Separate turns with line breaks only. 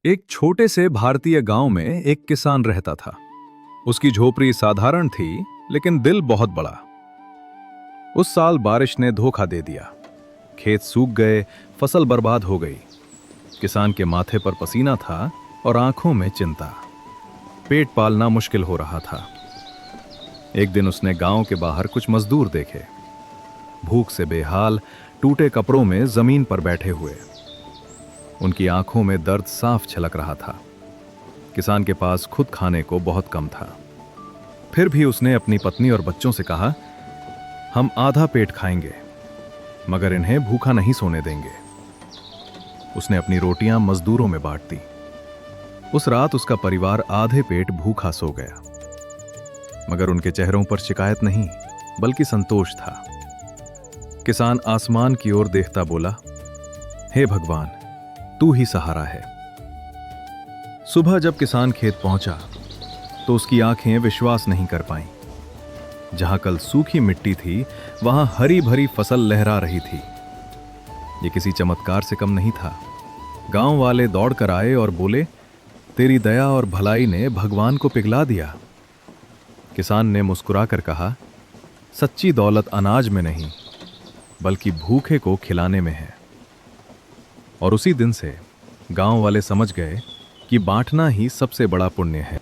एक छोटे से भारतीय गांव में एक किसान रहता था। उसकी झोपड़ी साधारण थी, लेकिन दिल बहुत बड़ा। उस साल बारिश ने धोखा दे दिया। खेत सूख गए, फसल बर्बाद हो गई। किसान के माथे पर पसीना था और आंखों में चिंता। पेट पालना मुश्किल हो रहा था। एक दिन उसने गांव के बाहर कुछ मजदूर देखे, भूख से बेहाल, टूटे कपड़ों में जमीन पर बैठे हुए। उनकी आंखों में दर्द साफ झलक रहा था। किसान के पास खुद खाने को बहुत कम था। फिर भी उसने अपनी पत्नी और बच्चों से कहा, हम आधा पेट खाएंगे, मगर इन्हें भूखा नहीं सोने देंगे। उसने अपनी रोटियां मजदूरों में बांट दी। उस रात उसका परिवार आधे पेट भूखा सो गया, मगर उनके चेहरों पर शिकायत नहीं, बल्कि संतोष था। किसान आसमान की ओर देखता बोला, हे भगवान, तू ही सहारा है। सुबह जब किसान खेत पहुंचा तो उसकी आंखें विश्वास नहीं कर पाईं। जहां कल सूखी मिट्टी थी, वहां हरी भरी फसल लहरा रही थी। ये किसी चमत्कार से कम नहीं था। गांव वाले दौड़कर आए और बोले, तेरी दया और भलाई ने भगवान को पिघला दिया। किसान ने मुस्कुराकर कहा, सच्ची दौलत अनाज में नहीं, बल्कि भूखे को खिलाने में है। और उसी दिन से गांव वाले समझ गए कि बांटना ही सबसे बड़ा पुण्य है।